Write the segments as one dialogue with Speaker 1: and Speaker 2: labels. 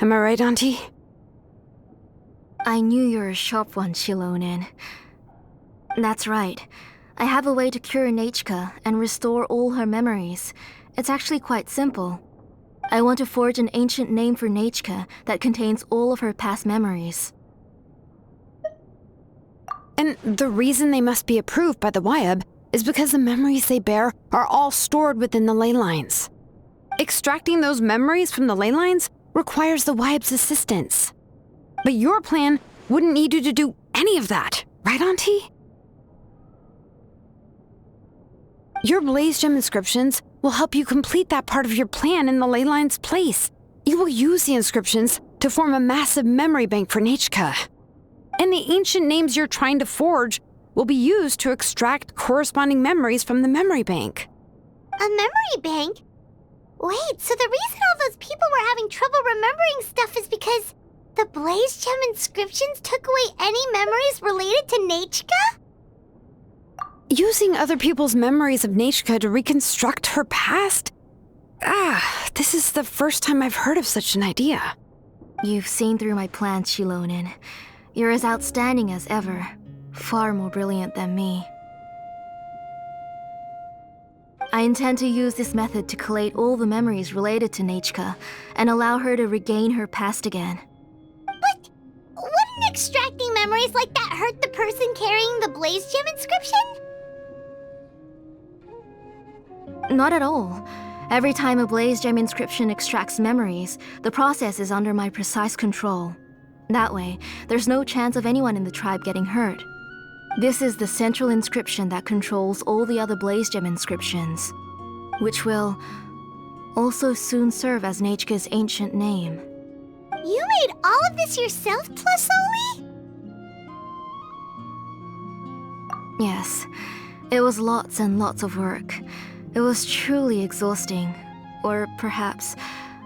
Speaker 1: Am I right, Auntie?
Speaker 2: I knew you were a sharp one, Xilonen. That's right. I have a way to cure Nechka and restore all her memories. It's actually quite simple. I want to forge an ancient name for Nechka that contains all of her past memories.
Speaker 1: And the reason they must be approved by the Wyab is because the memories they bear are all stored within the ley lines. Extracting those memories from the ley lines requires the Wyab's assistance. But your plan wouldn't need you to do any of that, right, Auntie? Your Blaze Gem inscriptions will help you complete that part of your plan in the ley line's place. You will use the inscriptions to form a massive memory bank for Nechka. And the ancient names you're trying to forge will be used to extract corresponding memories from the memory bank.
Speaker 3: A memory bank? Wait, so the reason all those people were having trouble remembering stuff is because the Blaze Gem inscriptions took away any memories related to Nechka?
Speaker 1: Using other people's memories of Nechka to reconstruct her past? This is the first time I've heard of such an idea.
Speaker 2: You've seen through my plans, Xilonen. You're as outstanding as ever. Far more brilliant than me. I intend to use this method to collate all the memories related to Nechka and allow her to regain her past again.
Speaker 3: But wouldn't extracting memories like that hurt the person carrying the Blaze Gem inscription?
Speaker 2: Not at all. Every time a Blaze Gem inscription extracts memories, the process is under my precise control. That way, there's no chance of anyone in the tribe getting hurt. This is the central inscription that controls all the other Blaze Gem inscriptions, which will also soon serve as Nechka's ancient name.
Speaker 3: You made all of this yourself, plus Oli?
Speaker 2: Yes, it was lots and lots of work. It was truly exhausting. Or perhaps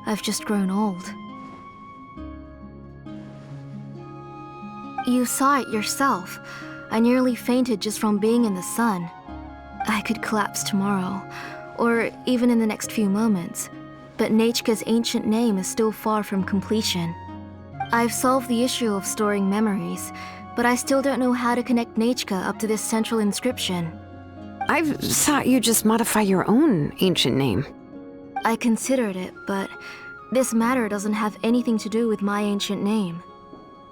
Speaker 2: I've just grown old. You saw it yourself. I nearly fainted just from being in the sun. I could collapse tomorrow, or even in the next few moments. But Nechka's ancient name is still far from completion. I've solved the issue of storing memories, but I still don't know how to connect Nechka up to this central inscription.
Speaker 1: I've thought you just modify your own ancient name.
Speaker 2: I considered it, but this matter doesn't have anything to do with my ancient name.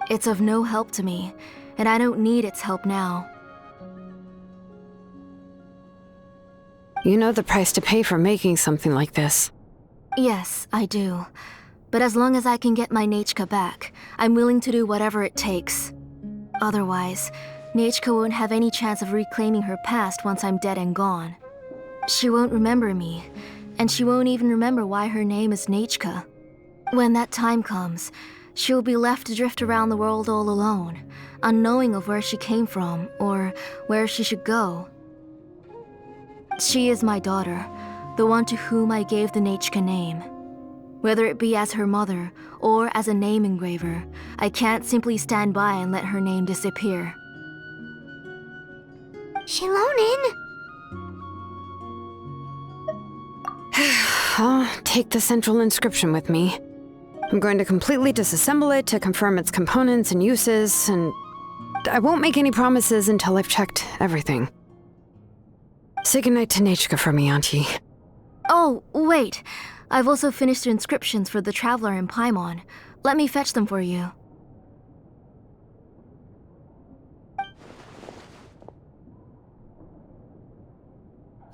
Speaker 2: It's of no help to me, and I don't need its help now.
Speaker 1: You know the price to pay for making something like this.
Speaker 2: Yes, I do. But as long as I can get my Nechka back, I'm willing to do whatever it takes. Otherwise, Nechka won't have any chance of reclaiming her past once I'm dead and gone. She won't remember me, and she won't even remember why her name is Nechka. When that time comes, she will be left to drift around the world all alone, unknowing of where she came from or where she should go. She is my daughter, the one to whom I gave the Nechka name. Whether it be as her mother or as a name engraver, I can't simply stand by and let her name disappear.
Speaker 3: Xilonen!
Speaker 1: I'll take the central inscription with me. I'm going to completely disassemble it to confirm its components and uses, and I won't make any promises until I've checked everything. Say goodnight to Nechka for me, Auntie.
Speaker 2: Oh, wait. I've also finished the inscriptions for the Traveler in Paimon. Let me fetch them for you.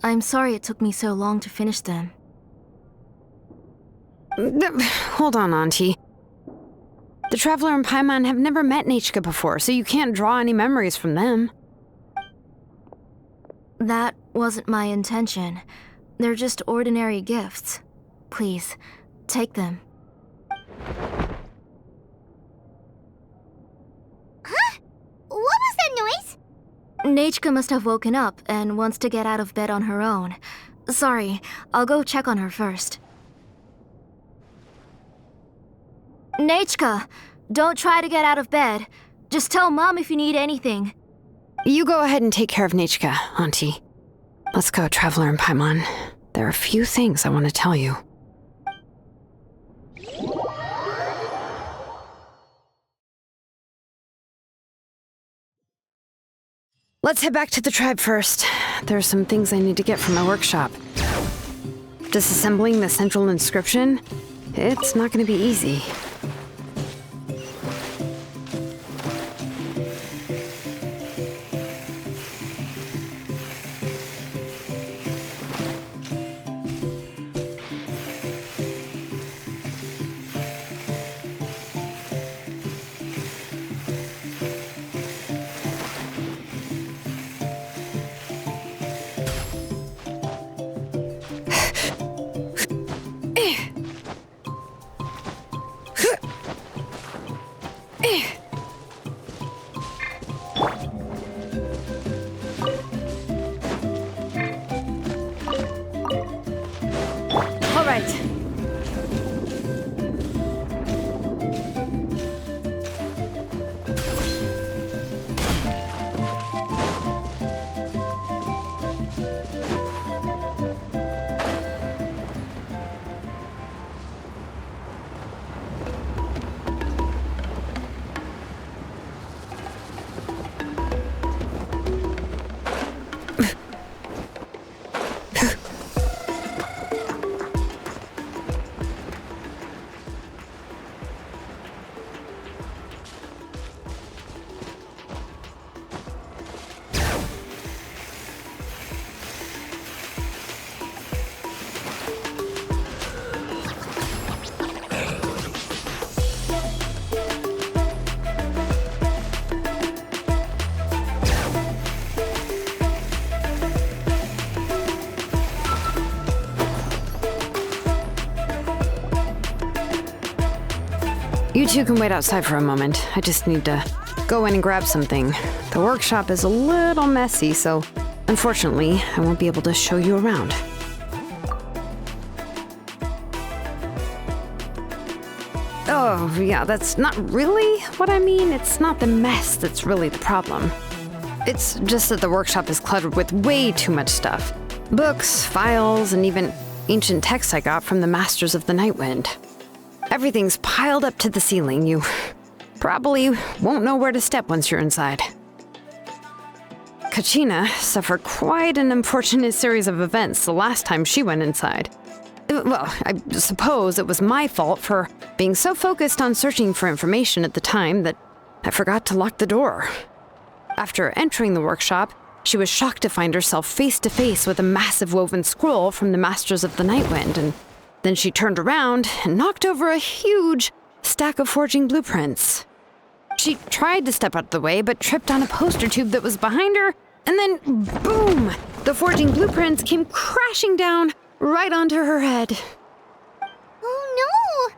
Speaker 2: I'm sorry it took me so long to finish them.
Speaker 1: Hold on, Auntie. The Traveler and Paimon have never met Nechka before, so you can't draw any memories from them.
Speaker 2: That wasn't my intention. They're just ordinary gifts. Please, take them.
Speaker 3: Huh? What was that noise?
Speaker 2: Nechka must have woken up and wants to get out of bed on her own. Sorry, I'll go check on her first. Nechka, don't try to get out of bed. Just tell Mom if you need anything.
Speaker 1: You go ahead and take care of Nechka, Auntie. Let's go, Traveler and Paimon. There are a few things I want to tell you. Let's head back to the tribe first. There are some things I need to get from my workshop. Disassembling the central inscription? It's not going to be easy. All right. You two can wait outside for a moment. I just need to go in and grab something. The workshop is a little messy, so unfortunately, I won't be able to show you around. Oh, yeah, that's not really what I mean. It's not the mess that's really the problem. It's just that the workshop is cluttered with way too much stuff. Books, files, and even ancient texts I got from the Masters of the Nightwind. Everything's piled up to the ceiling. You probably won't know where to step once you're inside. Kachina suffered quite an unfortunate series of events the last time she went inside. Well, I suppose it was my fault for being so focused on searching for information at the time that I forgot to lock the door. After entering the workshop, she was shocked to find herself face to face with a massive woven scroll from the Masters of the Nightwind, and then she turned around and knocked over a huge stack of forging blueprints. She tried to step out of the way, but tripped on a poster tube that was behind her, and then, boom! The forging blueprints came crashing down right onto her head.
Speaker 3: Oh no!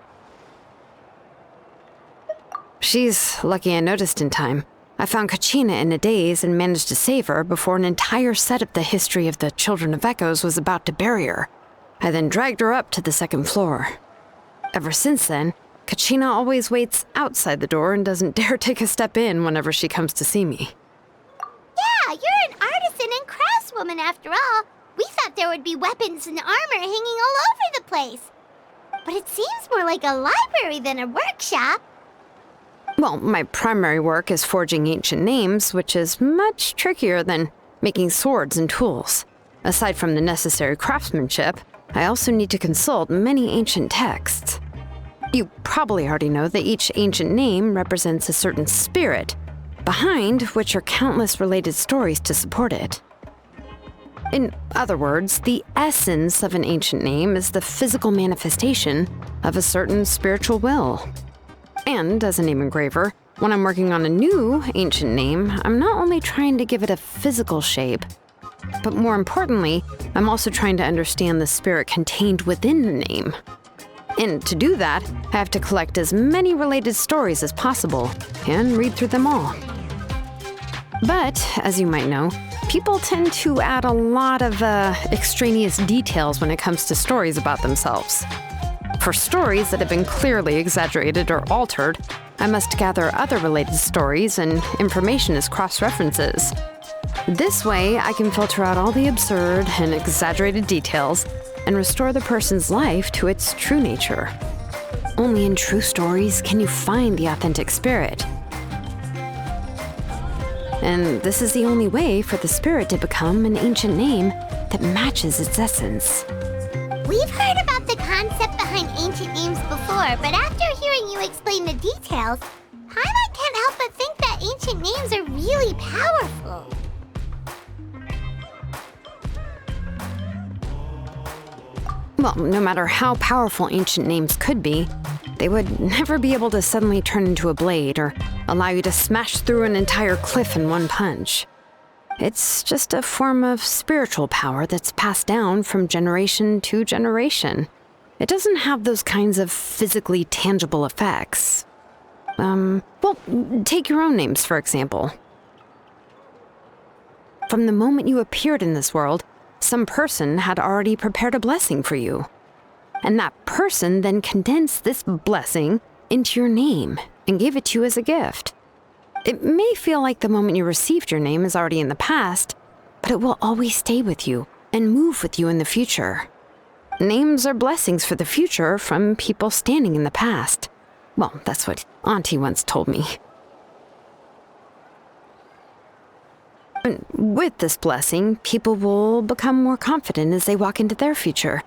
Speaker 1: She's lucky I noticed in time. I found Kachina in a daze and managed to save her before an entire set of the history of the Children of Echoes was about to bury her. I then dragged her up to the second floor. Ever since then, Kachina always waits outside the door and doesn't dare take a step in whenever she comes to see me.
Speaker 3: Yeah, you're an artisan and craftswoman after all. We thought there would be weapons and armor hanging all over the place. But it seems more like a library than a workshop.
Speaker 1: Well, my primary work is forging ancient names, which is much trickier than making swords and tools. Aside from the necessary craftsmanship, I also need to consult many ancient texts. You probably already know that each ancient name represents a certain spirit, behind which are countless related stories to support it. In other words, the essence of an ancient name is the physical manifestation of a certain spiritual will. And as a name engraver, when I'm working on a new ancient name, I'm not only trying to give it a physical shape, but more importantly, I'm also trying to understand the spirit contained within the name. And to do that, I have to collect as many related stories as possible and read through them all. But, as you might know, people tend to add a lot of extraneous details when it comes to stories about themselves. For stories that have been clearly exaggerated or altered, I must gather other related stories and information as cross-references. This way, I can filter out all the absurd and exaggerated details and restore the person's life to its true nature. Only in true stories can you find the authentic spirit. and this is the only way for the spirit to become an ancient name that matches its essence.
Speaker 3: We've heard about the concept behind ancient names before, but after hearing you explain the details, Paimon can't help but think that ancient names are really powerful.
Speaker 1: Well, no matter how powerful ancient names could be, they would never be able to suddenly turn into a blade or allow you to smash through an entire cliff in one punch. It's just a form of spiritual power that's passed down from generation to generation. It doesn't have those kinds of physically tangible effects. Well, take your own names, for example. From the moment you appeared in this world, some person had already prepared a blessing for you. And that person then condensed this blessing into your name and gave it to you as a gift. It may feel like the moment you received your name is already in the past, but it will always stay with you and move with you in the future. Names are blessings for the future from people standing in the past. Well, that's what Auntie once told me. And with this blessing, people will become more confident as they walk into their future.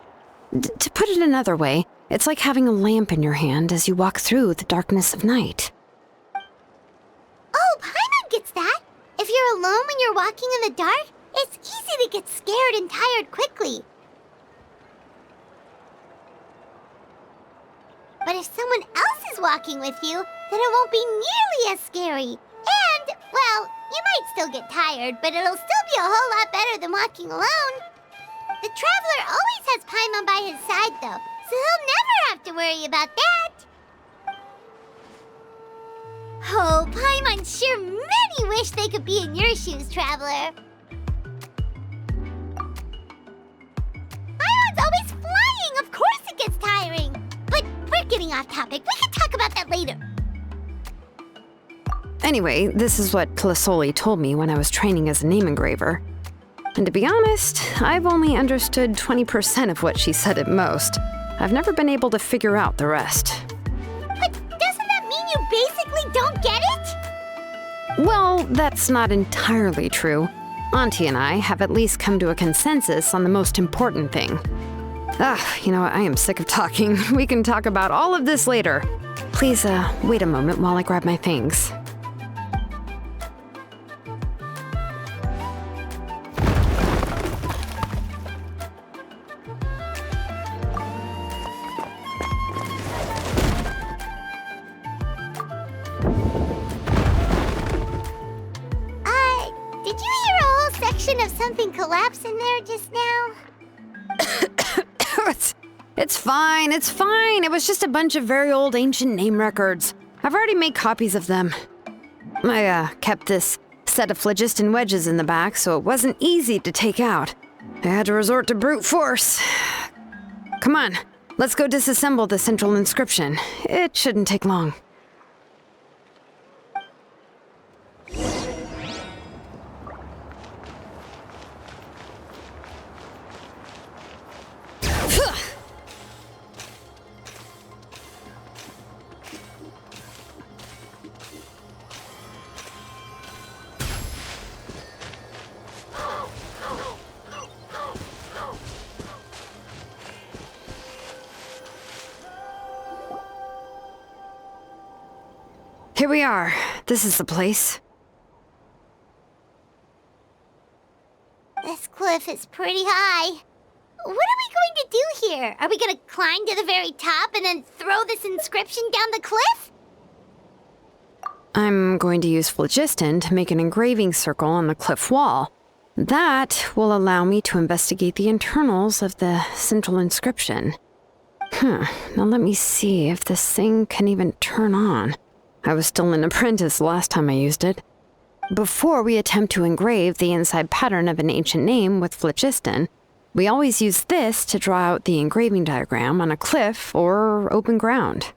Speaker 1: To put it another way, it's like having a lamp in your hand as you walk through the darkness of night.
Speaker 3: Oh, Paimon gets that. If you're alone when you're walking in the dark, it's easy to get scared and tired quickly. But if someone else is walking with you, then it won't be nearly as scary. And, well, you might still get tired, but it'll still be a whole lot better than walking alone. The Traveler always has Paimon by his side, though, so he'll never have to worry about that. Oh, Paimon sure many wish they could be in your shoes, Traveler. Paimon's always flying. Of course it gets tiring. But we're getting off topic. We can talk about that later.
Speaker 1: Anyway, this is what Plisoli told me when I was training as a name engraver. And to be honest, I've only understood 20% of what she said at most. I've never been able to figure out the rest.
Speaker 3: But doesn't that mean you basically don't get it?
Speaker 1: Well, that's not entirely true. Auntie and I have at least come to a consensus on the most important thing. You know what? I am sick of talking. We can talk about all of this later. Please, wait a moment while I grab my things.
Speaker 3: Did you hear a whole section of something collapse in there just now?
Speaker 1: It's fine, it's fine. It was just a bunch of very old ancient name records. I've already made copies of them. I kept this set of phlogiston wedges in the back, so it wasn't easy to take out. I had to resort to brute force. Come on, let's go disassemble the central inscription. It shouldn't take long. Here we are. This is the place.
Speaker 3: This cliff is pretty high. What are we going to do here? Are we going to climb to the very top and then throw this inscription down the cliff?
Speaker 1: I'm going to use phlogiston to make an engraving circle on the cliff wall. That will allow me to investigate the internals of the central inscription. Now let me see if this thing can even turn on. I was still an apprentice last time I used it. Before we attempt to engrave the inside pattern of an ancient name with phlogiston, we always use this to draw out the engraving diagram on a cliff or open ground.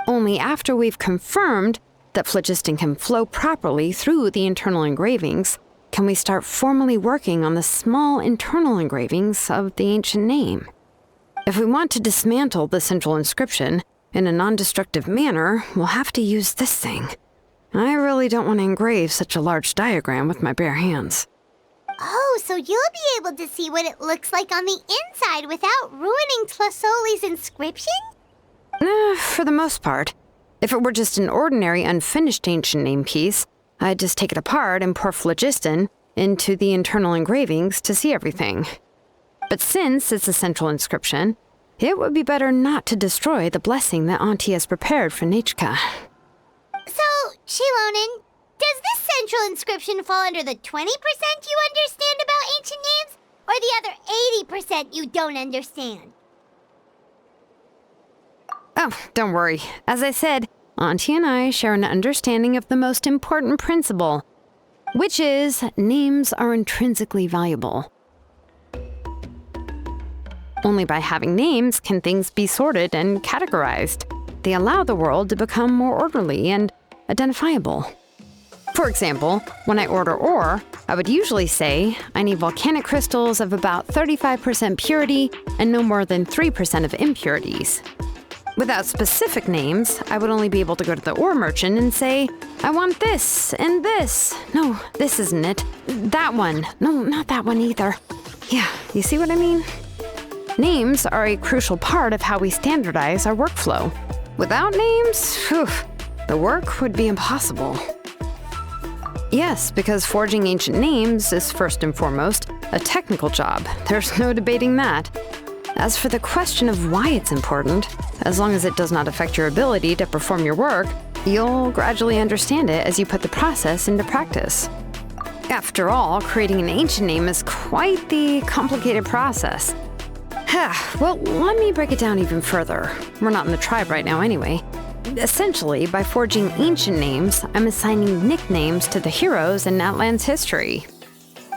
Speaker 1: Only after we've confirmed that phlogiston can flow properly through the internal engravings can we start formally working on the small internal engravings of the ancient name. If we want to dismantle the central inscription in a non-destructive manner, we'll have to use this thing. I really don't want to engrave such a large diagram with my bare hands.
Speaker 3: Oh, so you'll be able to see what it looks like on the inside without ruining Tlasoli's inscription?
Speaker 1: For the most part. If it were just an ordinary unfinished ancient name piece, I'd just take it apart and pour phlogiston into the internal engravings to see everything. But since it's a central inscription, it would be better not to destroy the blessing that Auntie has prepared for Nechka.
Speaker 3: So, Xilonen, does this central inscription fall under the 20% you understand about ancient names, or the other 80% you don't understand?
Speaker 1: Oh, don't worry. As I said, Auntie and I share an understanding of the most important principle, which is names are intrinsically valuable. Only by having names can things be sorted and categorized. They allow the world to become more orderly and identifiable. For example, when I order ore, I would usually say I need volcanic crystals of about 35% purity and no more than 3% of impurities. Without specific names, I would only be able to go to the ore merchant and say, I want this and this. No, this isn't it. That one. No, not that one either. Yeah, you see what I mean? Names are a crucial part of how we standardize our workflow. Without names, the work would be impossible. Yes, because forging ancient names is first and foremost a technical job. There's no debating that. As for the question of why it's important, as long as it does not affect your ability to perform your work, you'll gradually understand it as you put the process into practice. After all, creating an ancient name is quite the complicated process. Well, let me break it down even further. We're not in the tribe right now anyway. Essentially, by forging ancient names, I'm assigning nicknames to the heroes in Natlan's history.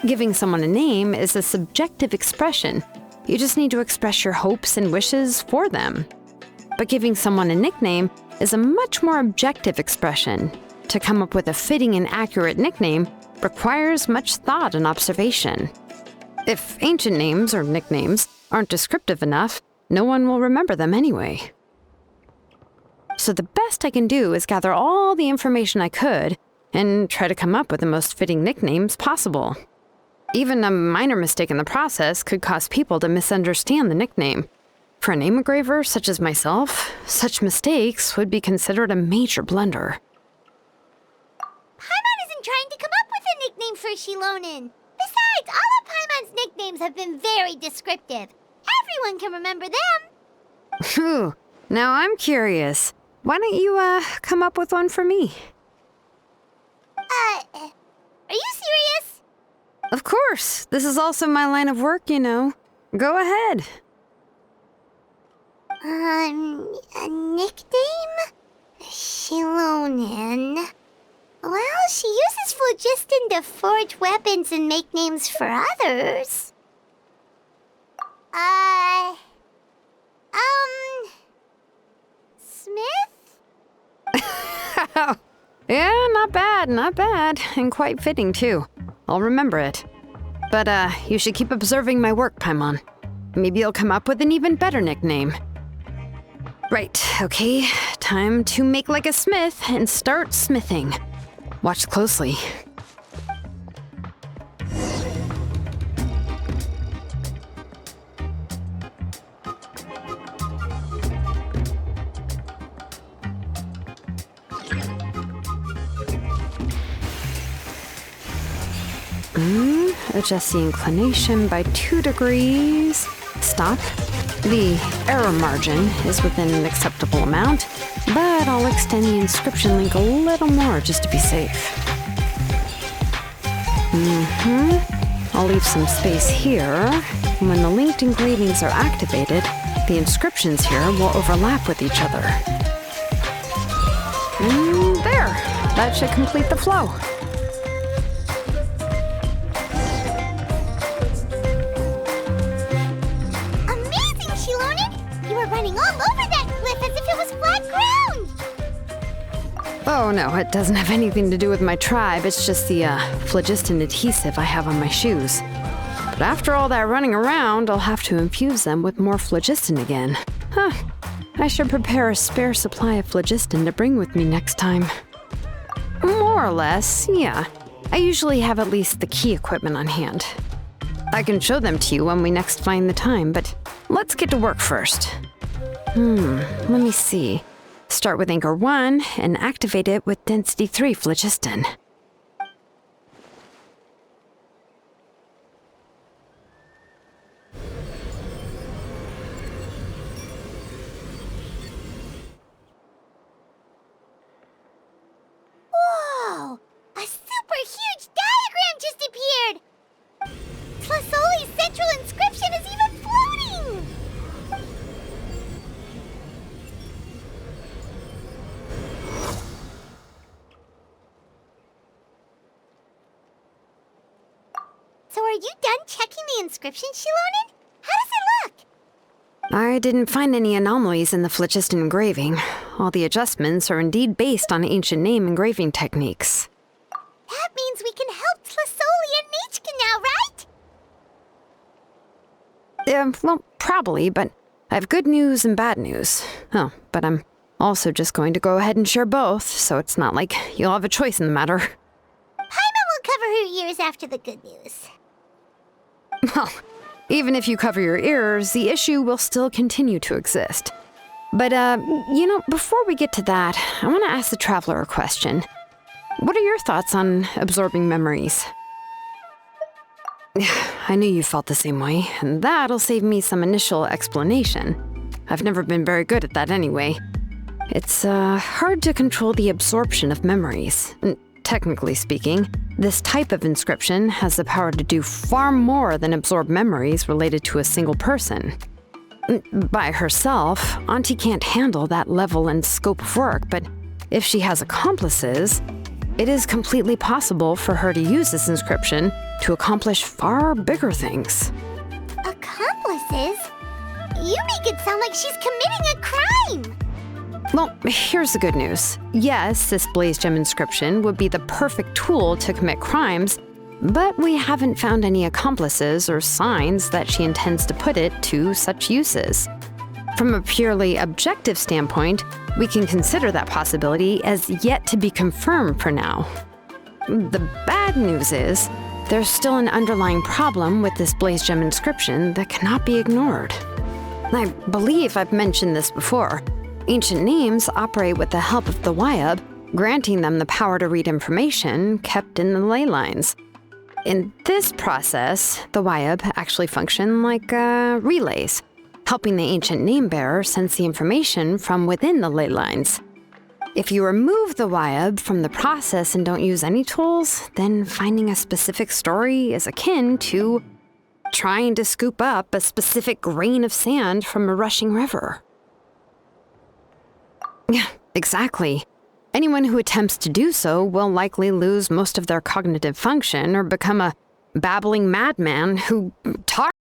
Speaker 1: Giving someone a name is a subjective expression. You just need to express your hopes and wishes for them. But giving someone a nickname is a much more objective expression. To come up with a fitting and accurate nickname requires much thought and observation. If ancient names or nicknames aren't descriptive enough, no one will remember them anyway. So the best I can do is gather all the information I could and try to come up with the most fitting nicknames possible. Even a minor mistake in the process could cause people to misunderstand the nickname. For a name engraver such as myself, such mistakes would be considered a major blunder.
Speaker 3: Paimon isn't trying to come up with a nickname for Xilonen. Besides, all of Paimon's nicknames have been very descriptive. Everyone can remember them.
Speaker 1: Phew, now I'm curious. Why don't you, come up with one for me?
Speaker 3: Are you serious?
Speaker 1: Of course. This is also my line of work, you know. Go ahead.
Speaker 3: A nickname? Xilonen. Well, she uses phlogiston to forge weapons and make names for others. Smith?
Speaker 1: Yeah, not bad, and quite fitting too. I'll remember it. But, you should keep observing my work, Paimon. Maybe you'll come up with an even better nickname. Right, okay, time to make like a smith and start smithing. Watch closely. Adjust the inclination by 2 degrees. Stop. The error margin is within an acceptable amount, but I'll extend the inscription link a little more just to be safe. I'll leave some space here. When the linked engravings are activated, the inscriptions here will overlap with each other. And there! That should complete the flow. Oh no, it doesn't have anything to do with my tribe, it's just the phlogiston adhesive I have on my shoes. But after all that running around, I'll have to infuse them with more phlogiston again. I should prepare a spare supply of phlogiston to bring with me next time. more or less, yeah. I usually have at least the key equipment on hand. I can show them to you when we next find the time, but let's get to work first. Let me see. Start with Anchor 1 and activate it with Density 3 phlogiston.
Speaker 3: Whoa! A super huge diagram just appeared! Tlasoli's central inscription is even floating! So are you done checking the inscription, Xilonen? How does it look?
Speaker 1: I didn't find any anomalies in the phlogiston engraving. All the adjustments are indeed based on ancient name engraving techniques.
Speaker 3: That means we can help Tlasoli and Nechka now, right?
Speaker 1: Well, probably, but I have good news and bad news. Oh, but I'm also just going to go ahead and share both, so it's not like you'll have a choice in the matter.
Speaker 3: Paimon will cover her ears after the good news.
Speaker 1: Well, even if you cover your ears, the issue will still continue to exist. But, before we get to that, I want to ask the Traveler a question. What are your thoughts on absorbing memories? I knew you felt the same way, and that'll save me some initial explanation. I've never been very good at that anyway. It's, hard to control the absorption of memories. Technically speaking, this type of inscription has the power to do far more than absorb memories related to a single person. By herself, Auntie can't handle that level and scope of work, but if she has accomplices, it is completely possible for her to use this inscription to accomplish far bigger things.
Speaker 3: Accomplices? You make it sound like she's committing a crime!
Speaker 1: Well, here's the good news. Yes, this blaze gem inscription would be the perfect tool to commit crimes, but we haven't found any accomplices or signs that she intends to put it to such uses. From a purely objective standpoint, we can consider that possibility as yet to be confirmed for now. The bad news is, there's still an underlying problem with this blaze gem inscription that cannot be ignored. I believe I've mentioned this before. Ancient names operate with the help of the Wyab, granting them the power to read information kept in the ley lines. In this process, the Wyab actually function like relays, helping the ancient name bearer sense the information from within the ley lines. If you remove the Wyab from the process and don't use any tools, then finding a specific story is akin to trying to scoop up a specific grain of sand from a rushing river. Yeah, exactly. Anyone who attempts to do so will likely lose most of their cognitive function or become a babbling madman who talks